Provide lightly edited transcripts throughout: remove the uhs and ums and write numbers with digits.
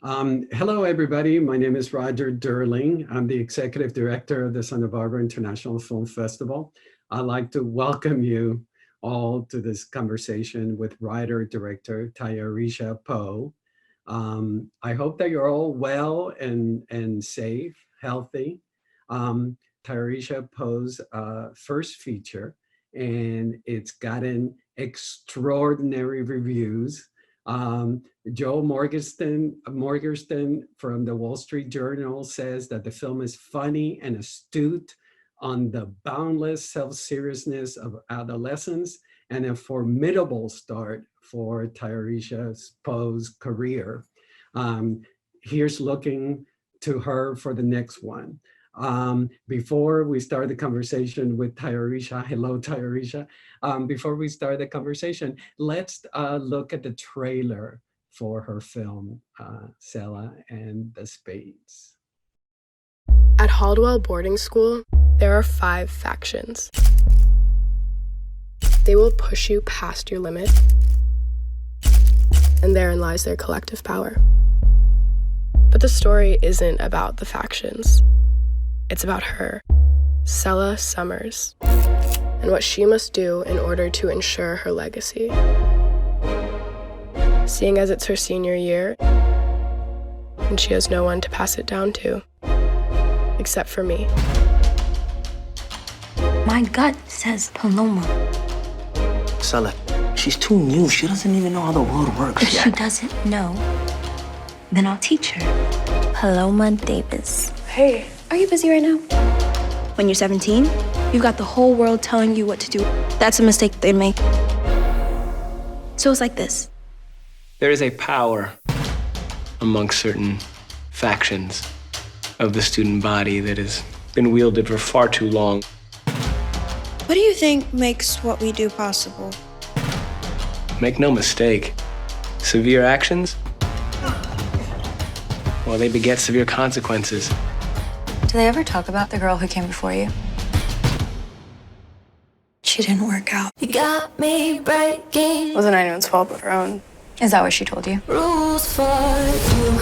Hello, everybody. My name is Roger Durling. I'm the Executive Director of the Santa Barbara International Film Festival. I'd like to welcome you all to this conversation with writer-director Tayarisha Poe. I hope that you're all well and safe, healthy. Um, Tayarisha Poe's first feature, and it's gotten extraordinary reviews. Joe Morgenstern from the Wall Street Journal says that the film is funny and astute on the boundless self-seriousness of adolescence and a formidable start for Tayarisha Poe's career. Um, Here's looking to her for the next one. Before we start the conversation with Tayarisha, hello Tayarisha. Before we start the conversation, let's look at the trailer for her film, Selah and the Spades. At Haldwell Boarding School, there are 5 factions. They will push you past your limit, and therein lies their collective power. But the story isn't about the factions. It's about her, Selah Summers, and what she must do in order to ensure her legacy. Seeing as it's her senior year, and she has no one to pass it down to, except for me. My gut says Paloma. Selah, she's too new. She doesn't even know how the world works If yet. she doesn't know, then I'll teach her. Paloma Davis. Hey, Are you busy right now? When you're 17, you've got the whole world telling you what to do. That's a mistake they make. So it's like this. There is a power amongst certain factions of the student body that has been wielded for far too long. What do you think makes what we do possible? Make no mistake, severe actions, well, they beget severe consequences. Do they ever talk about the girl who came before you? She didn't work out. You got me breaking wasn't anyone's fault but her own. Is that what she told you? rules for you.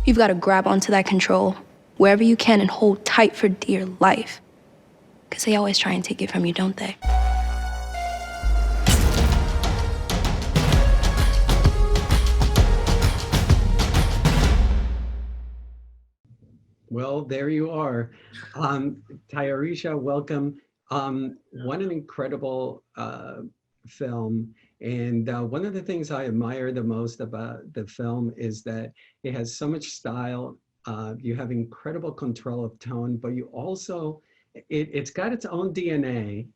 You've got to grab onto that control wherever you can and hold tight for dear life. Because they always try and take it from you, don't they? Well, there you are. Tayarisha, welcome. What an incredible film. And one of the things I admire the most about the film is that it has so much style. You have incredible control of tone, but you also, it's got its own DNA,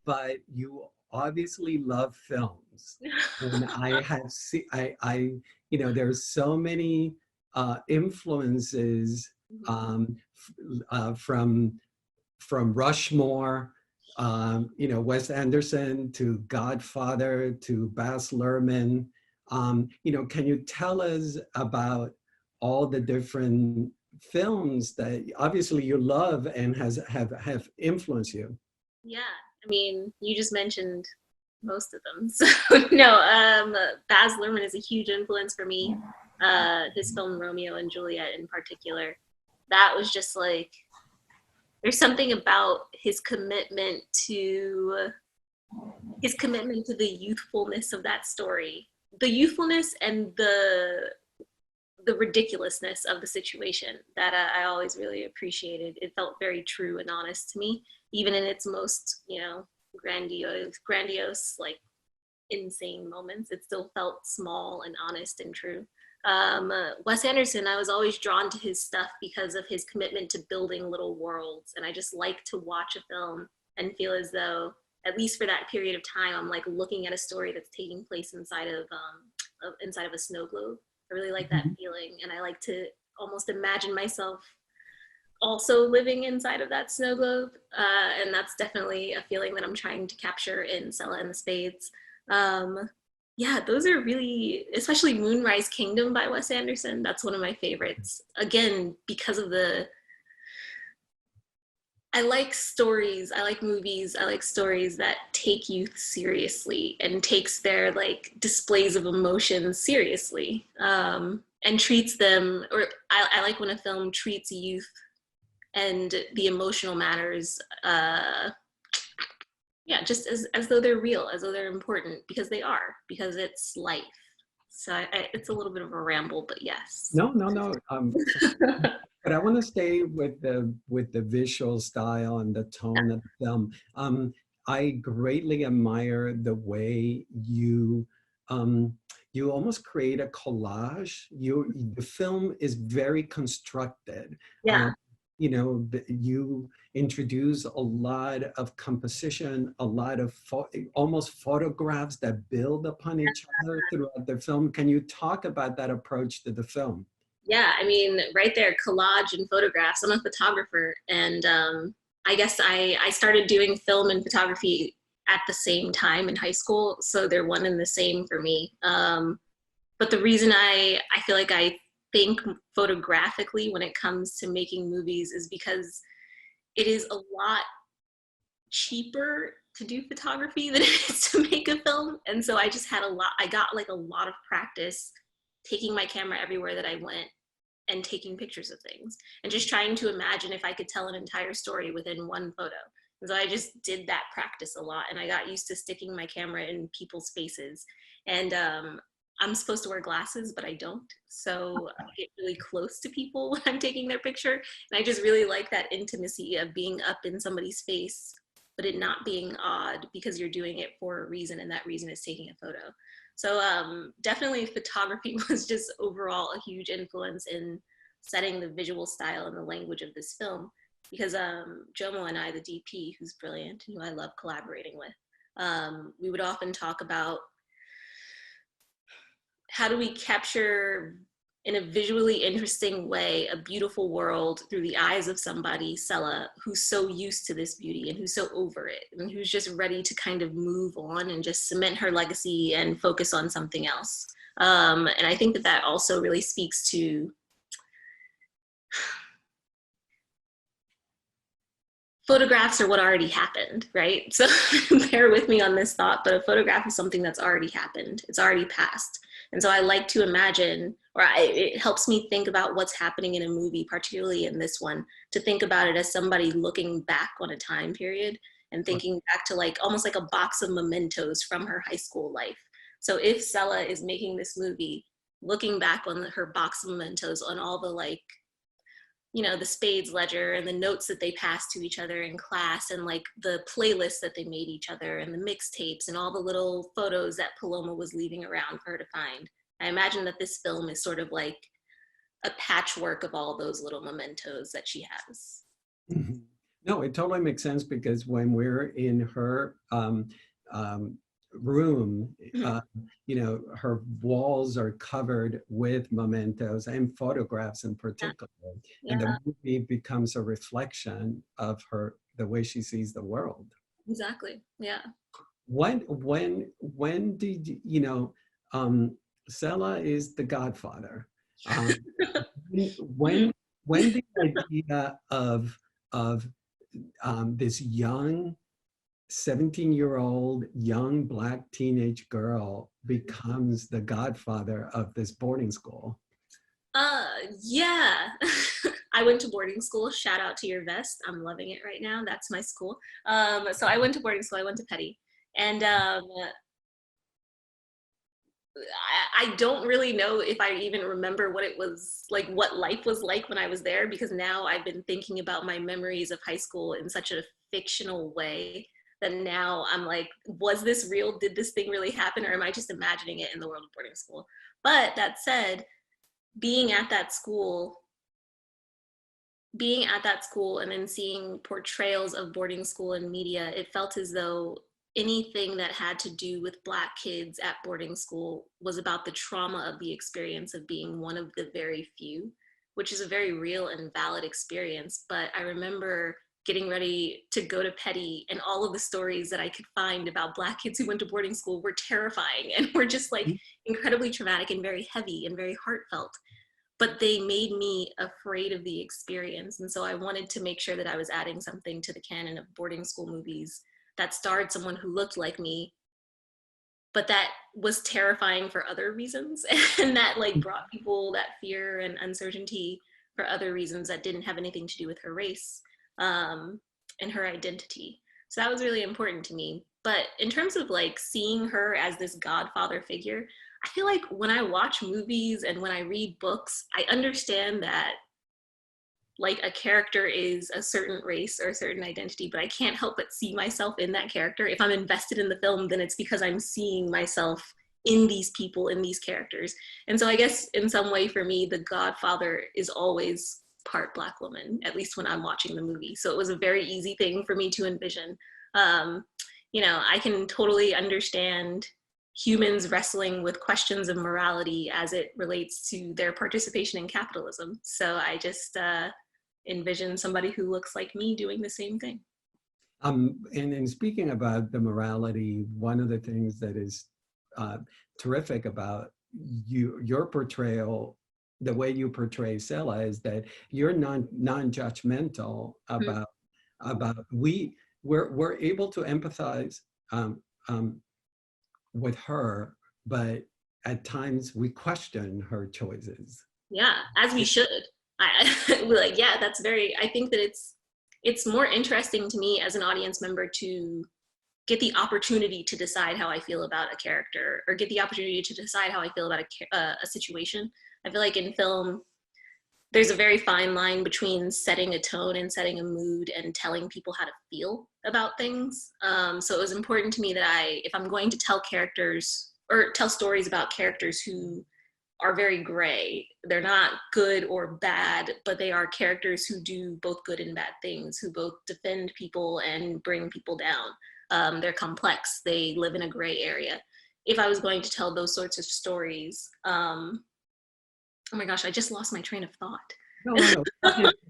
but you obviously love films. And I have seen, there's so many influences from Rushmore, Wes Anderson to Godfather to Baz Luhrmann. Can you tell us about all the different films that obviously you love and have influenced you? Yeah, I mean, you just mentioned most of them. So no, Baz Luhrmann is a huge influence for me. His film Romeo and Juliet in particular. That was just like, there's something about his commitment to the youthfulness of that story, the youthfulness and the ridiculousness of the situation that I always really appreciated. It felt very true and honest to me, even in its most, grandiose, like insane moments. It still felt small and honest and true. Wes Anderson, I was always drawn to his stuff because of his commitment to building little worlds. And I just like to watch a film and feel as though, at least for that period of time, I'm like looking at a story that's taking place inside of a snow globe. I really like that feeling. And I like to almost imagine myself also living inside of that snow globe. And that's definitely a feeling that I'm trying to capture in Selah and the Spades. Yeah, those are really, especially Moonrise Kingdom by Wes Anderson. That's one of my favorites. Again, because of I like stories, I like movies, I like stories that take youth seriously and takes their like displays of emotions seriously, and treats them, or I like when a film treats youth and the emotional matters, yeah, just as though they're real, as though they're important, because they are, because it's life. So it's a little bit of a ramble, but yes. No, no, no. But I want to stay with the visual style and the tone of the film. I greatly admire the way you almost create a collage. The film is very constructed. Yeah. You introduce a lot of composition, a lot of almost photographs that build upon each other throughout the film. Can you talk about that approach to the film? Yeah, I mean, right there, collage and photographs. I'm a photographer, and I guess I started doing film and photography at the same time in high school, so they're one and the same for me. But the reason I feel like I think photographically when it comes to making movies is because it is a lot cheaper to do photography than it is to make a film. And so I just had I got like a lot of practice taking my camera everywhere that I went and taking pictures of things and just trying to imagine if I could tell an entire story within one photo. And so I just did that practice a lot, and I got used to sticking my camera in people's faces. And I'm supposed to wear glasses, but I don't. So I get really close to people when I'm taking their picture. And I just really like that intimacy of being up in somebody's face, but it not being odd because you're doing it for a reason, and that reason is taking a photo. So definitely photography was just overall a huge influence in setting the visual style and the language of this film, because Jomo and I, the DP, who's brilliant and who I love collaborating with, we would often talk about how do we capture in a visually interesting way a beautiful world through the eyes of somebody, Selah, who's so used to this beauty and who's so over it and who's just ready to kind of move on and just cement her legacy and focus on something else. And I think that that also really speaks to photographs are what already happened, right? So bear with me on this thought, but a photograph is something that's already happened. It's already passed. And so I like to imagine, it helps me think about what's happening in a movie, particularly in this one, to think about it as somebody looking back on a time period and thinking back to like almost like a box of mementos from her high school life. So if Selah is making this movie, looking back on her box of mementos, on all the like, you know, the Spades ledger and the notes that they passed to each other in class, and like the playlists that they made each other and the mixtapes and all the little photos that Paloma was leaving around for her to find. I imagine that this film is sort of like a patchwork of all those little mementos that she has. Mm-hmm. No, it totally makes sense, because when we're in her room, you know, her walls are covered with mementos and photographs in particular. Yeah. And the movie becomes a reflection of the way she sees the world. Exactly. Yeah. When did you know, Selah is the Godfather. When the idea of this young 17-year-old young Black teenage girl becomes the godfather of this boarding school? Yeah. I went to boarding school. Shout out to your vest. I'm loving it right now. That's my school. So I went to boarding school. I went to Petty. And I don't really know if I even remember what it was like, what life was like when I was there, because now I've been thinking about my memories of high school in such a fictional way that now I'm like, was this real? Did this thing really happen? Or am I just imagining it in the world of boarding school? But that said, being at that school and then seeing portrayals of boarding school in media, it felt as though anything that had to do with Black kids at boarding school was about the trauma of the experience of being one of the very few, which is a very real and valid experience. But I remember getting ready to go to Petty, and all of the stories that I could find about Black kids who went to boarding school were terrifying and were just like incredibly traumatic and very heavy and very heartfelt. But they made me afraid of the experience. And so I wanted to make sure that I was adding something to the canon of boarding school movies that starred someone who looked like me, but that was terrifying for other reasons, and that like brought people that fear and uncertainty for other reasons that didn't have anything to do with her race and her identity. So that was really important to me. But in terms of like seeing her as this godfather figure, I feel like when I watch movies and when I read books, I understand that like a character is a certain race or a certain identity, but I can't help but see myself in that character. If I'm invested in the film, then it's because I'm seeing myself in these people, in these characters. And so I guess in some way for me, the Godfather is always part Black woman, at least when I'm watching the movie. So it was a very easy thing for me to envision. You know, I can totally understand humans wrestling with questions of morality as it relates to their participation in capitalism. So I just envision somebody who looks like me doing the same thing. And in speaking about the morality, one of the things that is terrific about your portrayal, the way you portray Selah, is that you're non-judgmental about we're able to empathize with her, but at times we question her choices. Yeah, as we should. We're like, yeah, that's very, I think that it's more interesting to me as an audience member to get the opportunity to decide how I feel about a character, or get the opportunity to decide how I feel about a situation. I feel like in film, there's a very fine line between setting a tone and setting a mood and telling people how to feel about things. So it was important to me that if I'm going to tell characters or tell stories about characters who are very gray, they're not good or bad, but they are characters who do both good and bad things, who both defend people and bring people down. They're complex, they live in a gray area. If I was going to tell those sorts of stories, oh my gosh, I just lost my train of thought. No.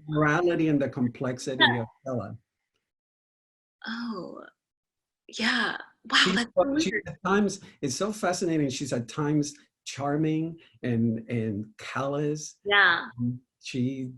Morality and the complexity of Selah. Oh, yeah. Wow, that's so weird. At times, it's so fascinating. She's at times charming and callous. Yeah. She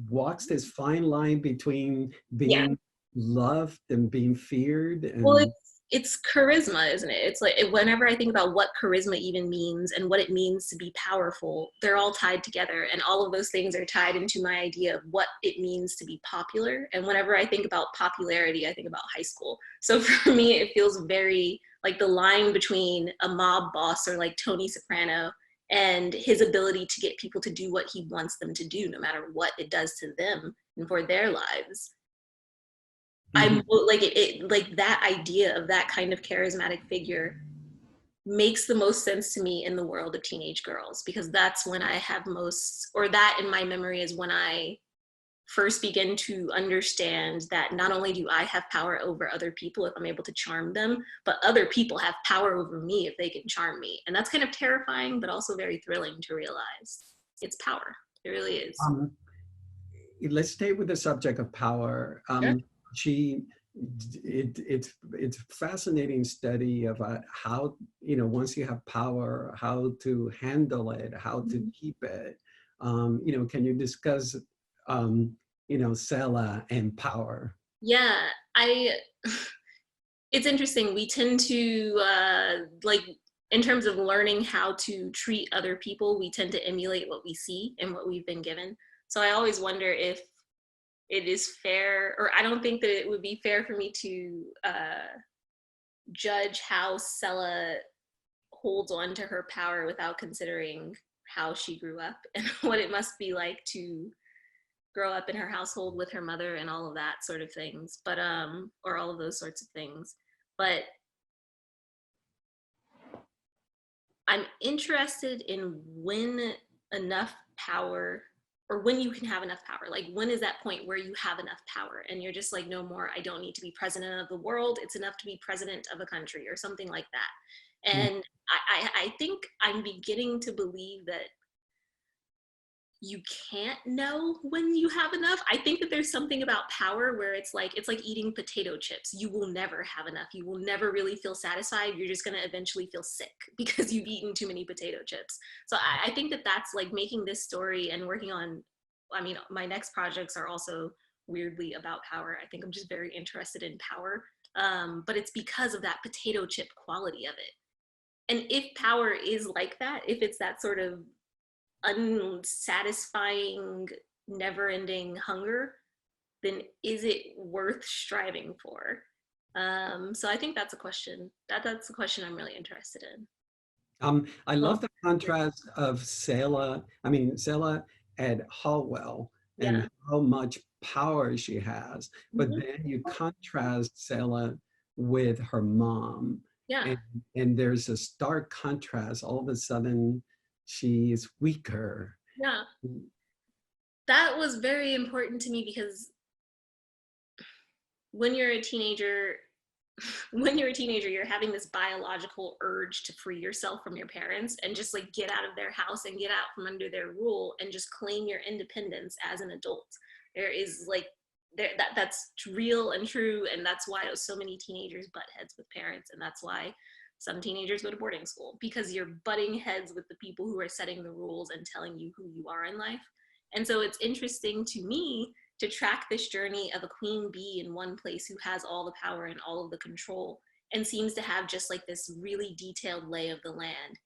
walks this fine line between being loved and being feared. And well, it's charisma, isn't it? It's like whenever I think about what charisma even means and what it means to be powerful, they're all tied together, and all of those things are tied into my idea of what it means to be popular. And whenever I think about popularity, I think about high school. So for me, it feels very like the line between a mob boss or like Tony Soprano and his ability to get people to do what he wants them to do, no matter what it does to them and for their lives. I'm like like that idea of that kind of charismatic figure makes the most sense to me in the world of teenage girls, because that's when I have most, or that in my memory is when I first begin to understand that not only do I have power over other people if I'm able to charm them, but other people have power over me if they can charm me. And that's kind of terrifying, but also very thrilling to realize. It's power. It really is. Let's stay with the subject of power. Sure. It's a fascinating study about how, once you have power, how to handle it, how to keep it. Can you discuss, Selah and power? Yeah, it's interesting. We tend to, in terms of learning how to treat other people, we tend to emulate what we see and what we've been given. So I always wonder if it is fair, or I don't think that it would be fair for me to judge how Selah holds on to her power without considering how she grew up and what it must be like to grow up in her household with her mother and all of that sort of things, but or all of those sorts of things. But I'm interested in when enough power, or when you can have enough power. Like, when is that point where you have enough power and you're just like, no more, I don't need to be president of the world, it's enough to be president of a country or something like that. And I think I'm beginning to believe that you can't know when you have enough. I think that there's something about power where it's like eating potato chips. You will never have enough. You will never really feel satisfied. You're just going to eventually feel sick because you've eaten too many potato chips. So I think that that's like making this story and working on, I mean, my next projects are also weirdly about power. I think I'm just very interested in power. But it's because of that potato chip quality of it. And if power is like that, if it's that sort of unsatisfying, never-ending hunger, then is it worth striving for? So I think that's a question. That's a question I'm really interested in. I love the contrast of Selah at Hallwell and how much power she has, but then you contrast Selah with her mom. And there's a stark contrast. All of a sudden, she's weaker. Yeah. That was very important to me because when you're a teenager, you're having this biological urge to free yourself from your parents and just like get out of their house and get out from under their rule and just claim your independence as an adult. There is like, that's real and true, and that's why so many teenagers butt heads with parents, and that's why some teenagers go to boarding school, because you're butting heads with the people who are setting the rules and telling you who you are in life. And so it's interesting to me to track this journey of a queen bee in one place who has all the power and all of the control and seems to have just like this really detailed lay of the land,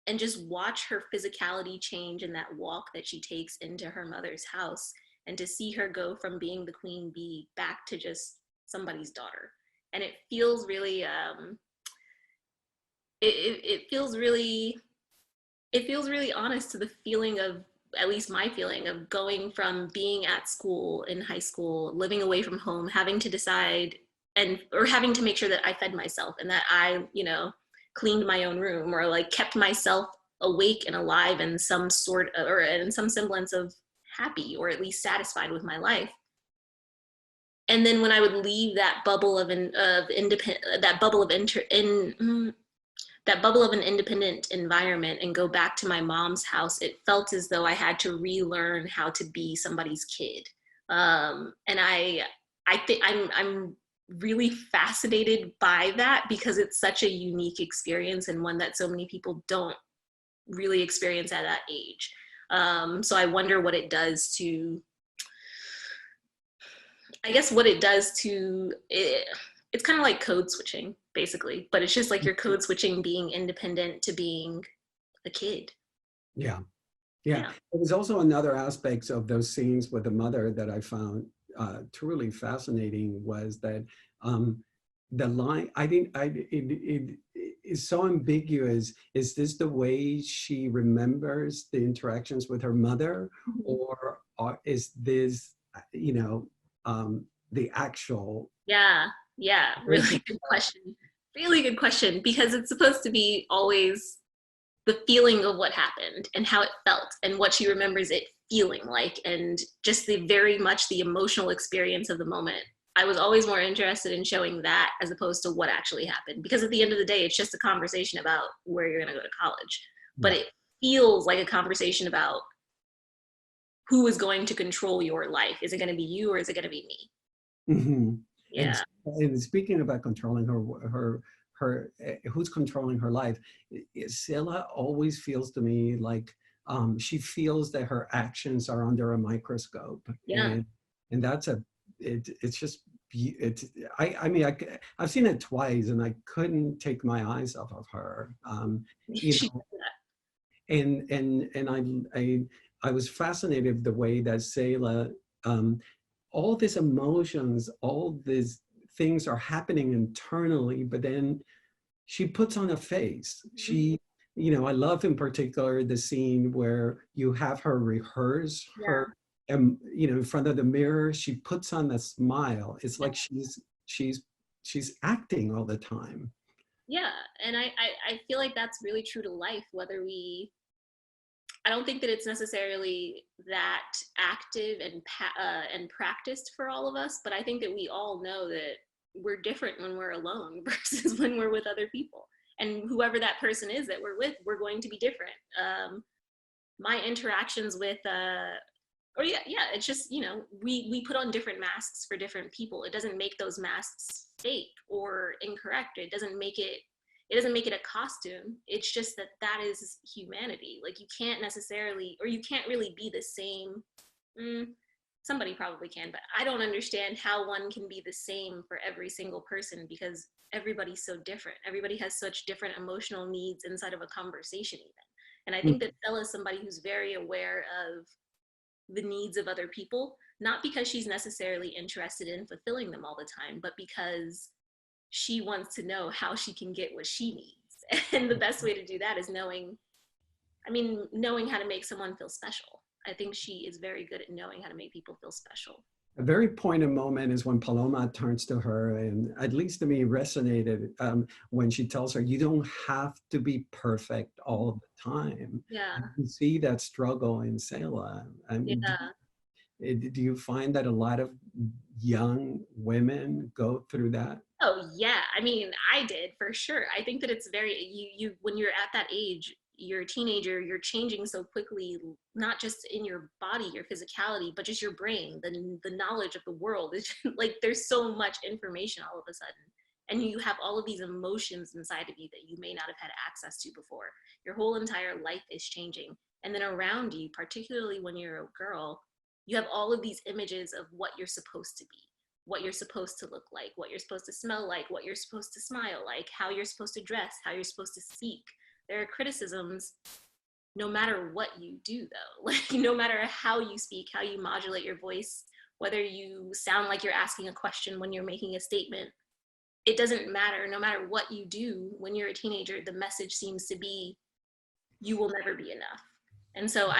and just watch her physicality change in that walk that she takes into her mother's house, and to see her go from being the queen bee back to just somebody's daughter. And it feels really, it feels really honest to the feeling of, at least my feeling of going from being at school in high school, living away from home, having to decide or having to make sure that I fed myself and that I, cleaned my own room or like kept myself awake and alive in some sort of, or in some semblance of happy or at least satisfied with my life. And then when I would leave that bubble of an independent environment and go back to my mom's house, it felt as though I had to relearn how to be somebody's kid. And I think I'm really fascinated by that because it's such a unique experience and one that so many people don't really experience at that age. So I wonder what it does to, it's kind of like code switching, basically, but it's just like you're code switching being independent to being a kid. Yeah. There was also another aspect of those scenes with the mother that I found truly fascinating, was that the line, it is so ambiguous. Is this the way she remembers the interactions with her mother, or is this, the actual? Yeah, really good question. Really good question, because it's supposed to be always the feeling of what happened and how it felt and what she remembers it feeling like, and just very much the emotional experience of the moment. I was always more interested in showing that as opposed to what actually happened, because at the end of the day, it's just a conversation about where you're going to go to college. But it feels like a conversation about who is going to control your life. Is it going to be you or is it going to be me? Mm-hmm. Yeah. And speaking about controlling her who's controlling her life, Selah always feels to me like she feels that her actions are under a microscope. And that's I've seen it twice and I couldn't take my eyes off of her. And I was fascinated with the way that Selah, all these emotions, all these things are happening internally, but then she puts on a face. She, I love in particular the scene where you have her rehearse her, in front of the mirror. She puts on a smile. It's like she's acting all the time. Yeah, and I feel like that's really true to life, I don't think that it's necessarily that active and practiced for all of us, but I think that we all know that we're different when we're alone versus when we're with other people. And whoever that person is that we're with, we're going to be different. my interactions with or yeah, it's just, you know, we put on different masks for different people. It doesn't make those masks fake or incorrect. It doesn't make it a costume. It's just that that is humanity. Like, you can't necessarily, or you can't really be the same. Somebody probably can, but I don't understand how one can be the same for every single person, because everybody's so different. Everybody has such different emotional needs inside of a conversation even. And I think that Selah is somebody who's very aware of the needs of other people, not because she's necessarily interested in fulfilling them all the time, but because she wants to know how she can get what she needs. And the best way to do that is knowing how to make someone feel special. I think she is very good at knowing how to make people feel special. A very poignant moment is when Paloma turns to her, and at least to me resonated when she tells her, you don't have to be perfect all the time. Yeah. You see that struggle in Selah. I mean, do you find that a lot of young women go through that? Oh yeah, I mean, I did for sure. I think that it's very, you when you're at that age, you're a teenager, you're changing so quickly, not just in your body, your physicality, but just your brain, the knowledge of the world. It's like, there's so much information all of a sudden. And you have all of these emotions inside of you that you may not have had access to before. Your whole entire life is changing. And then around you, particularly when you're a girl, you have all of these images of what you're supposed to be, what you're supposed to look like, what you're supposed to smell like, what you're supposed to smile like, how you're supposed to dress, how you're supposed to speak. There are criticisms no matter what you do, though. Like, no matter how you speak, how you modulate your voice, whether you sound like you're asking a question when you're making a statement, it doesn't matter. No matter what you do, when you're a teenager, the message seems to be, you will never be enough. And so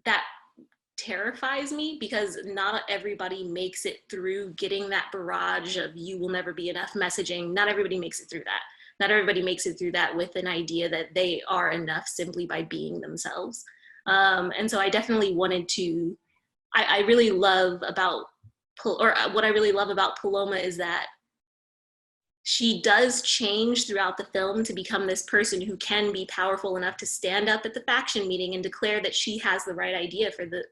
that terrifies me, because not everybody makes it through getting that barrage of you will never be enough messaging. Not everybody makes it through that. Not everybody makes it through that with an idea that they are enough simply by being themselves. And so I definitely wanted to, I really love about, or what I really love about Paloma is that she does change throughout the film to become this person who can be powerful enough to stand up at the faction meeting and declare that she has the right idea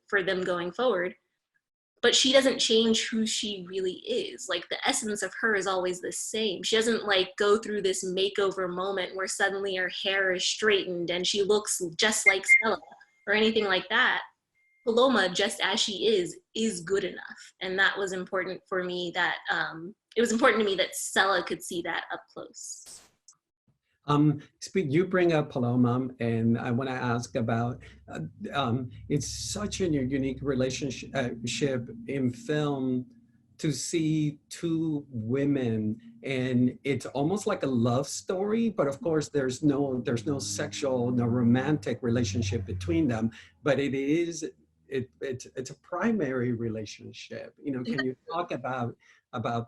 for them going forward. But she doesn't change who she really is. Like, the essence of her is always the same. She doesn't like go through this makeover moment where suddenly her hair is straightened and she looks just like Selah or anything like that. Paloma, just as she is good enough. And that was important for me, that it was important to me that Selah could see that up close. You bring up Paloma, and I want to ask about, it's such a unique relationship in film to see two women, and it's almost like a love story, but of course there's no sexual, no romantic relationship between them, but it's a primary relationship. You know, can you talk about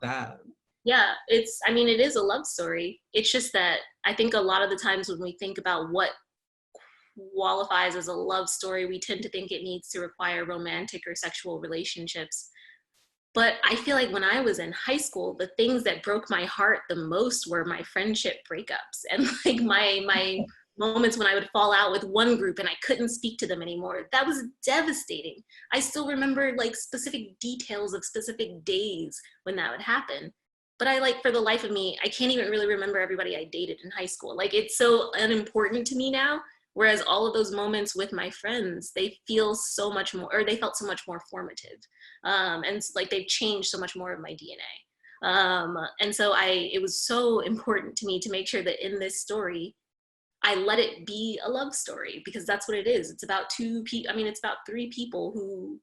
that? Yeah, it is a love story. It's just that I think a lot of the times when we think about what qualifies as a love story, we tend to think it needs to require romantic or sexual relationships. But I feel like when I was in high school, the things that broke my heart the most were my friendship breakups and like my moments when I would fall out with one group and I couldn't speak to them anymore. That was devastating. I still remember like specific details of specific days when that would happen. But for the life of me, I can't even really remember everybody I dated in high school. Like, it's so unimportant to me now. Whereas all of those moments with my friends, they feel so much more, or they felt so much more formative. And like, they've changed so much more of my DNA. And so it was so important to me to make sure that in this story, I let it be a love story, because that's what it is. It's about it's about three people who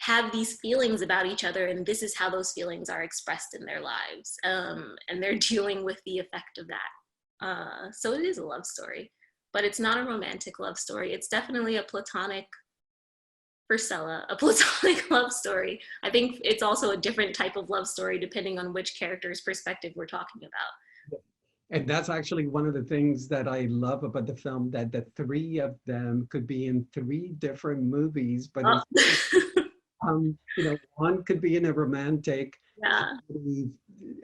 have these feelings about each other, and this is how those feelings are expressed in their lives. And they're dealing with the effect of that. So it is a love story, but it's not a romantic love story. It's definitely a platonic, for Selah, a platonic love story. I think it's also a different type of love story depending on which character's perspective we're talking about. And that's actually one of the things that I love about the film, that the three of them could be in three different movies, but one could be in a romantic,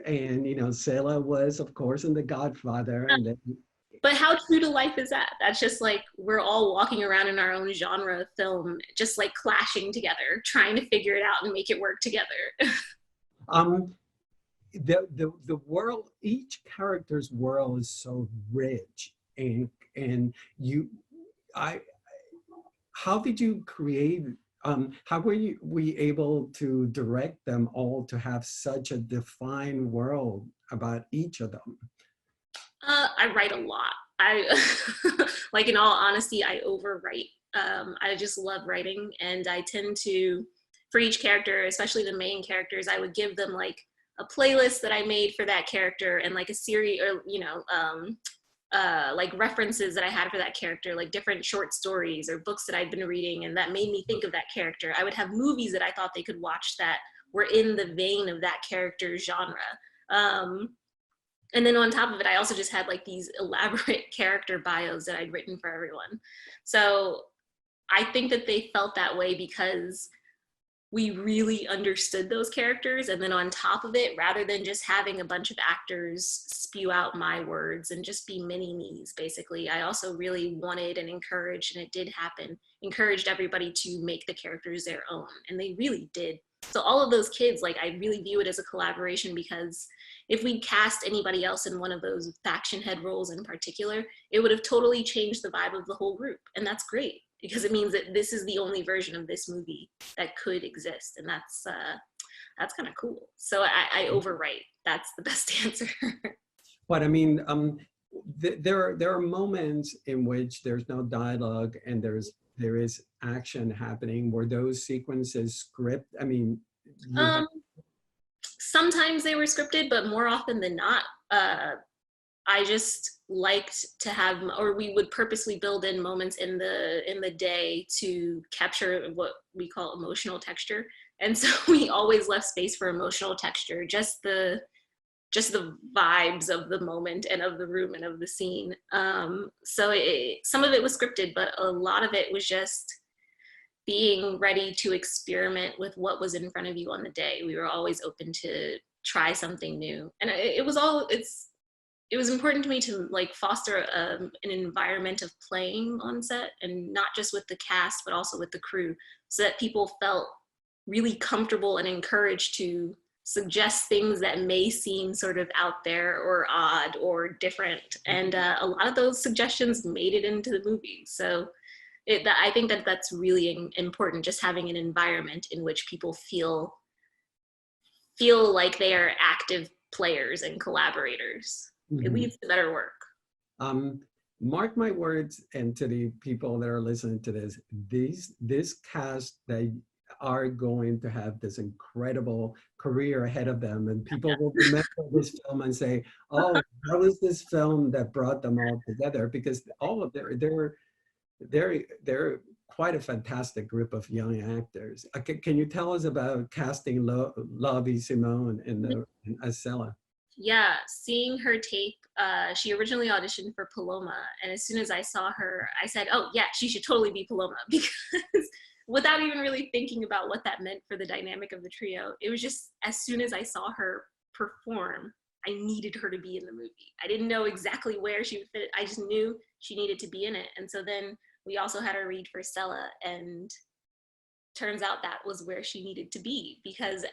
and Selah was, of course, in The Godfather, and then But how true to life is that? That's just like we're all walking around in our own genre of film, just like clashing together, trying to figure it out and make it work together. The world, each character's world is so rich, and how did you create? How were we able to direct them all to have such a defined world about each of them? I write a lot. Like in all honesty, I overwrite. I just love writing, and I tend to, for each character, especially the main characters, I would give them like a playlist that I made for that character and like a series, or like references that I had for that character, like different short stories or books that I'd been reading and that made me think of that character. I would have movies that I thought they could watch that were in the vein of that character's genre. And then on top of it, I also just had like these elaborate character bios that I'd written for everyone. So I think that they felt that way because we really understood those characters. And then on top of it, rather than just having a bunch of actors spew out my words and just be mini me's, basically, I also really wanted and encouraged, and it did happen, encouraged everybody to make the characters their own. And they really did. So all of those kids, like, I really view it as a collaboration, because if we cast anybody else in one of those faction head roles in particular, it would have totally changed the vibe of the whole group. And that's great, because it means that this is the only version of this movie that could exist. And that's kind of cool. So I overwrite. That's the best answer. But I mean, there are moments in which there's no dialogue and there is action happening. Were those sequences script? I mean, sometimes they were scripted, but more often than not, I just liked to have, or we would purposely build in moments in the day to capture what we call emotional texture. And so we always left space for emotional texture, just the vibes of the moment and of the room and of the scene. So some of it was scripted, but a lot of it was just being ready to experiment with what was in front of you on the day. We were always open to try something new. And it was important to me to like foster an environment of playing on set, and not just with the cast, but also with the crew, so that people felt really comfortable and encouraged to suggest things that may seem sort of out there or odd or different. And a lot of those suggestions made it into the movie. So I think that that's really important, just having an environment in which people feel like they are active players and collaborators. Mm-hmm. It leads to better work. Mark my words, and to the people that are listening to this cast, they are going to have this incredible career ahead of them, and people will remember this film and say, oh, that was this film that brought them all together, because all of they're quite a fantastic group of young actors. Can you tell us about casting Lovey Simone as Selah? Yeah, seeing her tape, she originally auditioned for Paloma, and as soon as I saw her, I said, oh yeah, she should totally be Paloma, because without even really thinking about what that meant for the dynamic of the trio, it was just, as soon as I saw her perform, I needed her to be in the movie. I didn't know exactly where she would fit. I just knew she needed to be in it. And so then we also had her read for Selah, and turns out that was where she needed to be, because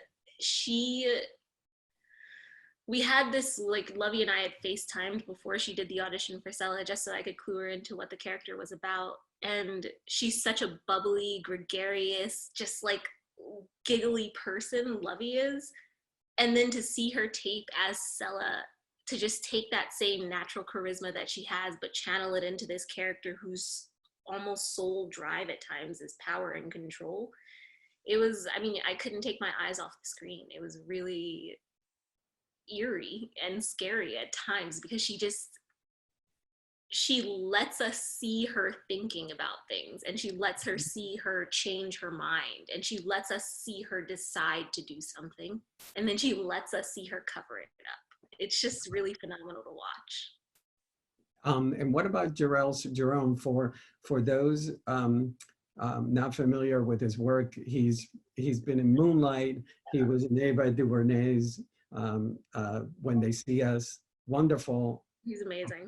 we had this, like, Lovey and I had FaceTimed before she did the audition for Selah, just so I could clue her into what the character was about. And she's such a bubbly, gregarious, just like giggly person, Lovey is. And then to see her tape as Selah, to just take that same natural charisma that she has, but channel it into this character whose almost sole drive at times is power and control. It was, I mean, I couldn't take my eyes off the screen. It was really eerie and scary at times, because she lets us see her thinking about things, and she lets her see her change her mind, and she lets us see her decide to do something, and then she lets us see her cover it up. It's just really phenomenal to watch. And what about Jerrel? For those not familiar with his work, he's been in Moonlight. He was in Ava DuVernay's When They See Us. Wonderful. He's amazing.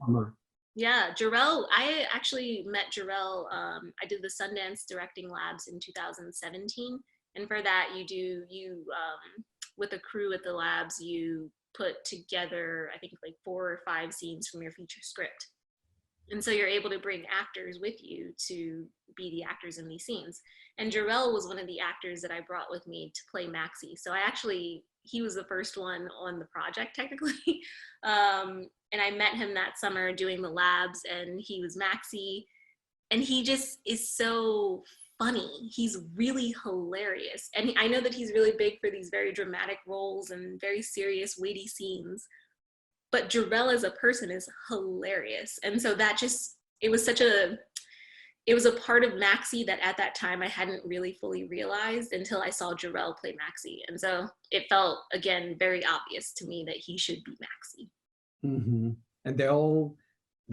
Yeah, Jerrel, I actually met Jerrel. I did the Sundance Directing Labs in 2017. And for that, with a crew at the labs, you put together, I think, like 4 or 5 scenes from your feature script. And so you're able to bring actors with you to be the actors in these scenes. And Jerrel was one of the actors that I brought with me to play Maxie. So he was the first one on the project, technically. And I met him that summer doing the labs, and he was Maxie. And he just is so funny. He's really hilarious. And I know that he's really big for these very dramatic roles and very serious, weighty scenes. But Jerrel as a person is hilarious. And so it was a part of Maxie that at that time I hadn't really fully realized until I saw Jerrel play Maxie. And so it felt, again, very obvious to me that he should be Maxie. Mm-hmm. And they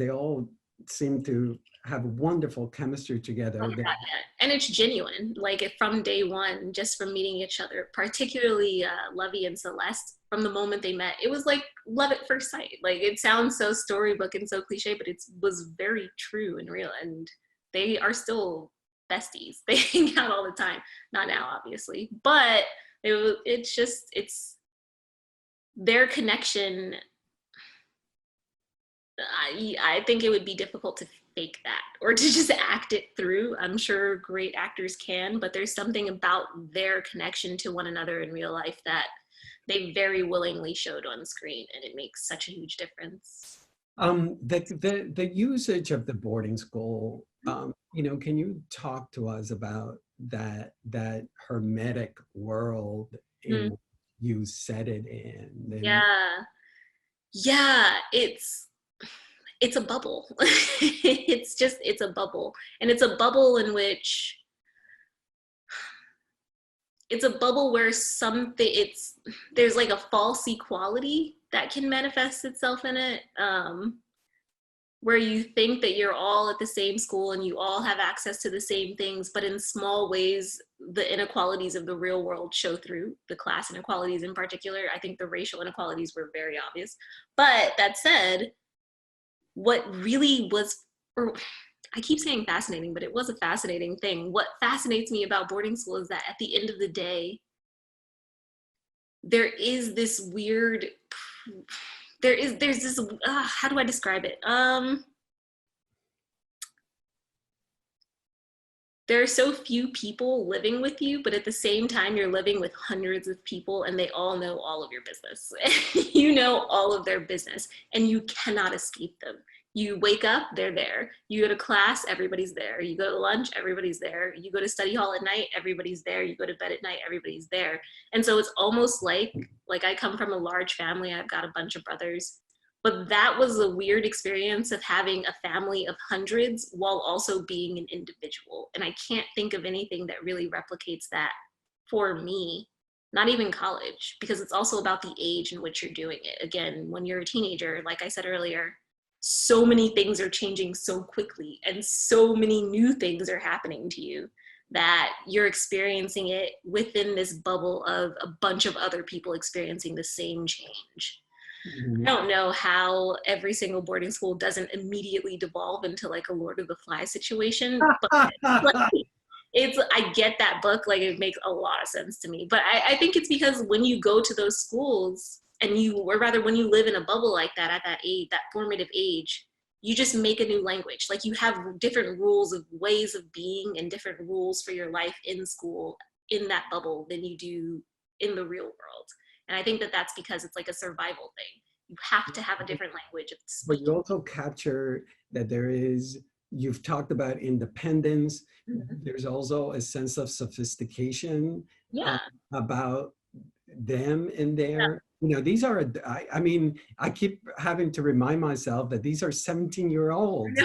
all seem to have wonderful chemistry together. Oh, yeah. And it's genuine, like from day one, just from meeting each other, particularly Lovey and Celeste. From the moment they met, it was like love at first sight. Like, it sounds so storybook and so cliche, but it was very true and real. And they are still besties. They hang out all the time. Not now, obviously, but it's their connection. I think it would be difficult to fake that or to just act it through. I'm sure great actors can, but there's something about their connection to one another in real life that they very willingly showed on screen, and it makes such a huge difference. The usage of the boarding school, can you talk to us about that hermetic world you set it in? Yeah, it's a bubble. It's a bubble, and it's a bubble in which it's a bubble where there's like a false equality that can manifest itself in it, where you think that you're all at the same school and you all have access to the same things, but in small ways, the inequalities of the real world show through, the class inequalities in particular. I think the racial inequalities were very obvious. But that said, what really was, or I keep saying fascinating, but it was a fascinating thing. What fascinates me about boarding school is that at the end of the day, there is this weird, there's this, how do I describe it? There are so few people living with you, but at the same time, you're living with hundreds of people and they all know all of your business. You know all of their business and you cannot escape them. You wake up, they're there. You go to class, everybody's there. You go to lunch, everybody's there. You go to study hall at night, everybody's there. You go to bed at night, everybody's there. And so it's almost like I come from a large family. I've got a bunch of brothers. But that was a weird experience of having a family of hundreds while also being an individual. And I can't think of anything that really replicates that for me, not even college, because it's also about the age in which you're doing it. Again, when you're a teenager, like I said earlier, so many things are changing so quickly and so many new things are happening to you that you're experiencing it within this bubble of a bunch of other people experiencing the same change. I don't know how every single boarding school doesn't immediately devolve into like a Lord of the Flies situation, but I get that book, like it makes a lot of sense to me. But I think it's because when you go to those schools and when you live in a bubble like that at that age, that formative age, you just make a new language. Like you have different rules of ways of being and different rules for your life in school in that bubble than you do in the real world. And I think that that's because it's like a survival thing. You have to have a different language. But you also capture that you've talked about independence. There's also a sense of sophistication about them in there. These are, I keep having to remind myself that these are 17-year-olds.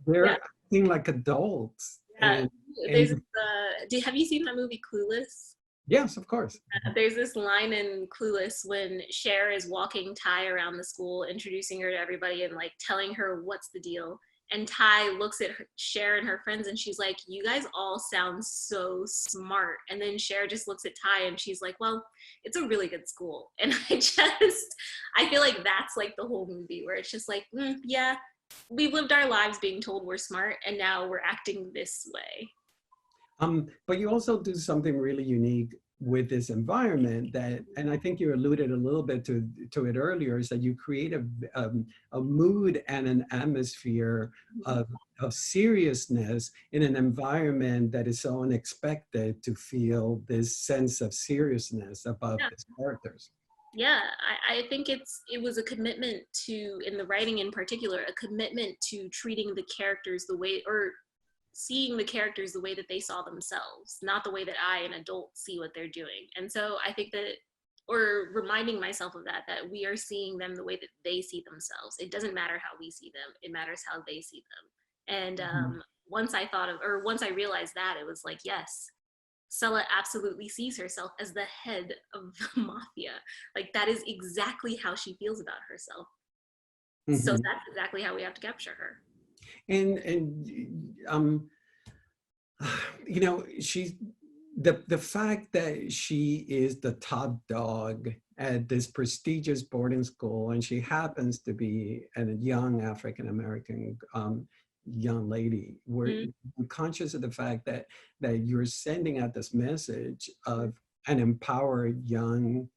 They're acting like adults. Yeah. Have you seen that movie Clueless? Yes, of course. There's this line in Clueless when Cher is walking Ty around the school, introducing her to everybody and like telling her what's the deal. And Ty looks at Cher and her friends and she's like, you guys all sound so smart. And then Cher just looks at Ty and she's like, well, it's a really good school. And I feel like that's like the whole movie where it's just like, yeah, we've lived our lives being told we're smart and now we're acting this way. But you also do something really unique with this environment that, and I think you alluded a little bit to it earlier, is that you create a mood and an atmosphere of seriousness in an environment that is so unexpected to feel this sense of seriousness about these characters. Yeah, I think it was a commitment to, in the writing in particular, a commitment to treating the characters the way, or seeing the characters the way that they saw themselves, not the way that I, an adult, see what they're doing. And so I think that, or reminding myself of that we are seeing them the way that they see themselves. It doesn't matter how we see them, it matters how they see them. And once I realized that, it was like, yes, Selah absolutely sees herself as the head of the mafia. Like, that is exactly how she feels about herself. So that's exactly how we have to capture her. And you know, she's the fact that she is the top dog at this prestigious boarding school, and she happens to be a young African-American young lady. We're conscious of the fact that you're sending out this message of an empowered young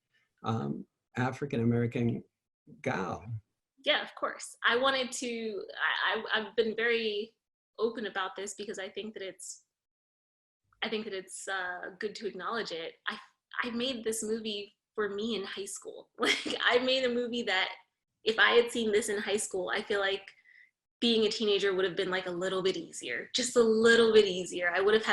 African-American gal. Yeah, of course. I wanted to, I've been very open about this because I think that it's good to acknowledge it. I made this movie for me in high school. Like, I made a movie that if I had seen this in high school, I feel like being a teenager would have been like a little bit easier, just a little bit easier. I would have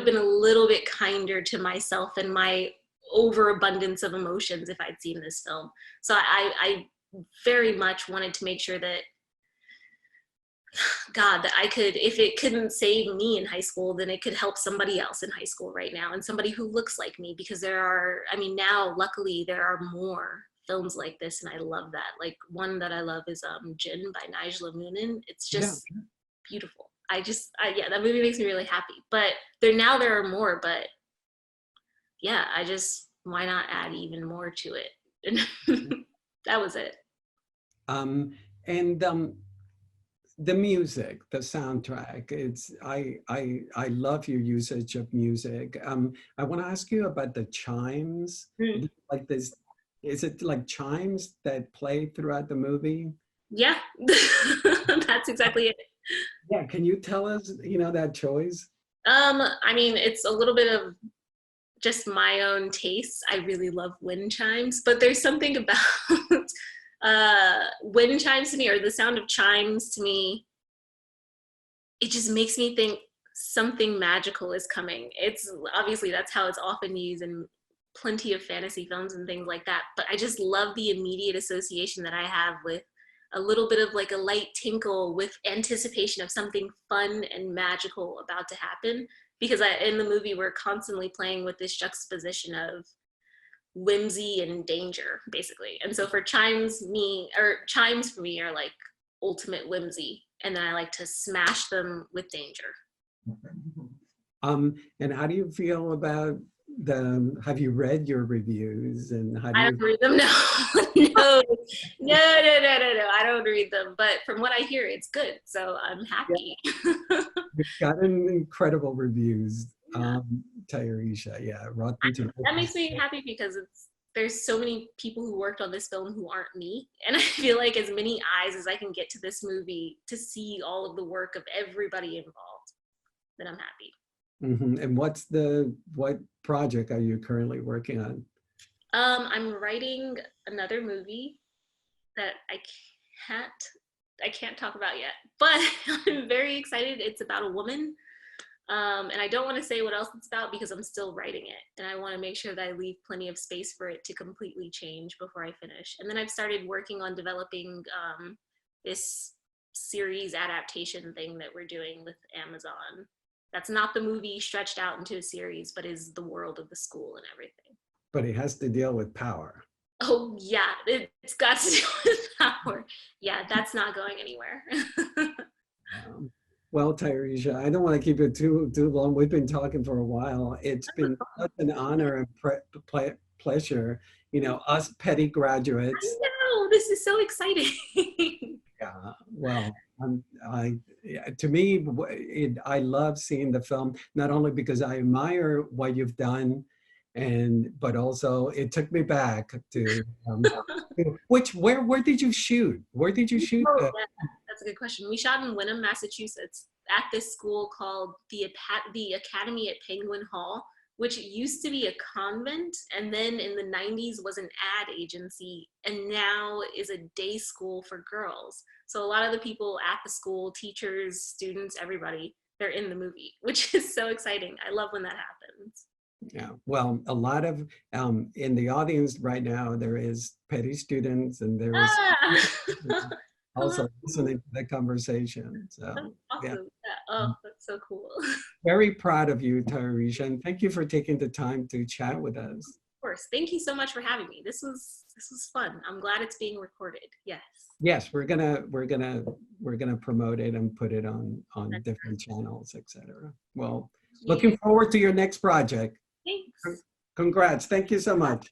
been a little bit kinder to myself and my overabundance of emotions if I'd seen this film. So I very much wanted to make sure that, God, that I could, if it couldn't save me in high school, then it could help somebody else in high school right now, and somebody who looks like me, because there are, I mean, now luckily there are more films like this, and I love that. Like, one that I love is Jinn by Nigel Moonin. It's just beautiful. Yeah, that movie makes me really happy. But there are more, but yeah, why not add even more to it? And that was it. The music, the soundtrack, I love your usage of music. I want to ask you about the chimes. Like this, is it like chimes that play throughout the movie? Yeah, that's exactly it. Yeah, can you tell us, that choice? I mean, it's a little bit of just my own tastes. I really love wind chimes, but there's something about wind chimes to me, or the sound of chimes to me, it just makes me think something magical is coming. It's obviously, that's how it's often used in plenty of fantasy films and things like that, but I just love the immediate association that I have with a little bit of like a light tinkle with anticipation of something fun and magical about to happen, because in the movie we're constantly playing with this juxtaposition of whimsy and danger, basically. And so for chimes for me are like ultimate whimsy, and then I like to smash them with danger. And how do you feel about have you read your reviews, and how do I don't read them. No. No, I don't read them, but from what I hear, it's good, so I'm happy. You've gotten incredible reviews. Tayarisha, that makes me happy, because there's so many people who worked on this film who aren't me, and I feel like as many eyes as I can get to this movie to see all of the work of everybody involved, then I'm happy. And what project are you currently working on? I'm writing another movie that I can't talk about yet, but I'm very excited. It's about a woman. And I don't want to say what else it's about because I'm still writing it, and I want to make sure that I leave plenty of space for it to completely change before I finish. And then I've started working on developing this series adaptation thing that we're doing with Amazon. That's not the movie stretched out into a series, but is the world of the school and everything. But it has to deal with power. Oh yeah, it's got to deal with power. Yeah, that's not going anywhere. Well, Tayarisha, I don't want to keep it too long. We've been talking for a while. It's been such an honor and pleasure. You know, us petty I graduates. know, this is so exciting. Yeah, well, yeah, to me, I love seeing the film, not only because I admire what you've done, but also it took me back to, where did you shoot? Where did you shoot? Oh, yeah, that's a good question. We shot in Wyndham, Massachusetts, at this school called the Academy at Penguin Hall, which used to be a convent, and then in the 90s was an ad agency, and now is a day school for girls. So a lot of the people at the school, teachers, students, everybody, they're in the movie, which is so exciting. I love when that happens. Yeah, well, a lot of, in the audience right now, there is petty students, and there is also listening to the conversation. So, that's awesome. yeah. Oh, that's so cool. Very proud of you, Tayarisha, and thank you for taking the time to chat with us. Of course. Thank you so much for having me. This was fun. I'm glad it's being recorded. Yes. Yes, we're gonna promote it and put it on different channels, etc. Well, looking forward to your next project. Thanks. Congrats. Thank you so much.